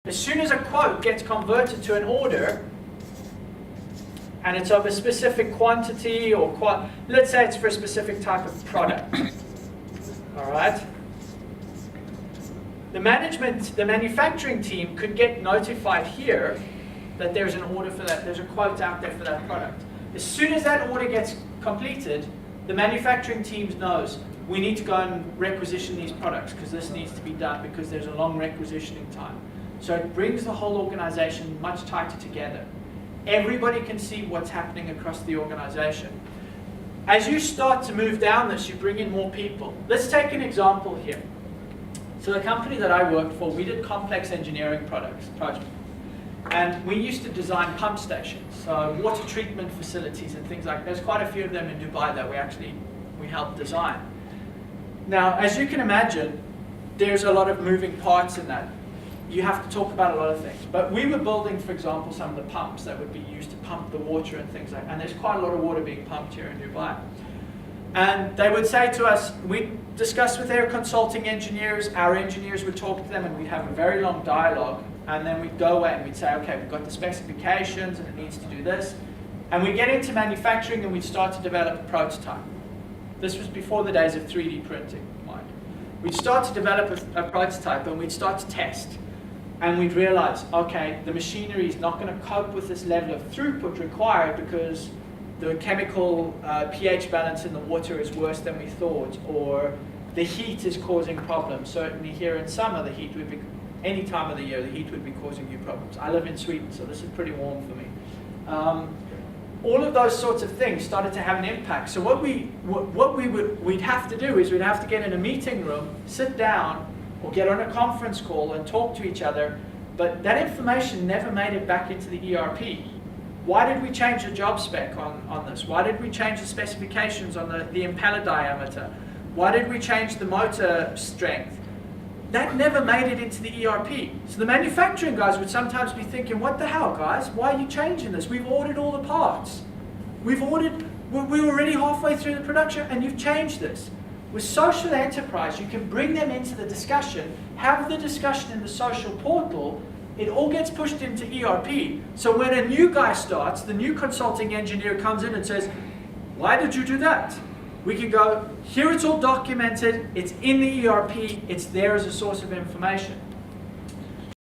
As soon as a quote gets converted to an order, and it's of a specific quantity or let's say it's for a specific type of product. All right. The manufacturing team could get notified here that there's an order for that, there's a quote out there for that product. As soon as that order gets completed, the manufacturing team knows we need to go and requisition these products because this needs to be done because there's a long requisitioning time. So it brings the whole organization much tighter together. Everybody can see what's happening across the organization. As you start to move down this, you bring in more people. Let's take an example here. So the company that I worked for, we did complex engineering projects. And we used to design pump stations, so water treatment facilities and things like that. There's quite a few of them in Dubai that we helped design. Now, as you can imagine, there's a lot of moving parts in that. You have to talk about a lot of things. But we were building, for example, some of the pumps that would be used to pump the water and things like that. And there's quite a lot of water being pumped here in Dubai. And they would say to us, we'd discuss with their consulting engineers, our engineers would talk to them, and we'd have a very long dialogue. And then we'd go away and we'd say, okay, we've got the specifications and it needs to do this. And we'd get into manufacturing and we'd start to develop a prototype. This was before the days of 3D printing, mind. We'd start to develop a prototype and we'd start to test. And we'd realize, okay, the machinery is not going to cope with this level of throughput required because the chemical pH balance in the water is worse than we thought, or the heat is causing problems. Certainly here in summer, the heat would be, any time of the year, the heat would be causing you problems. I live in Sweden, so this is pretty warm for me. All of those sorts of things started to have an impact. So we'd have to do is we'd have to get in a meeting room, sit down, or get on a conference call and talk to each other, but that information never made it back into the ERP. Why did we change the job spec on this? Why did we change the specifications on the impeller diameter? Why did we change the motor strength? That never made it into the ERP. So the manufacturing guys would sometimes be thinking, what the hell, guys? Why are you changing this? We've ordered all the parts. We're already halfway through the production and you've changed this. With social enterprise, you can bring them into the discussion, have the discussion in the social portal, it all gets pushed into ERP. So when a new guy starts, the new consulting engineer comes in and says, why did you do that? We can go, here it's all documented, it's in the ERP, it's there as a source of information.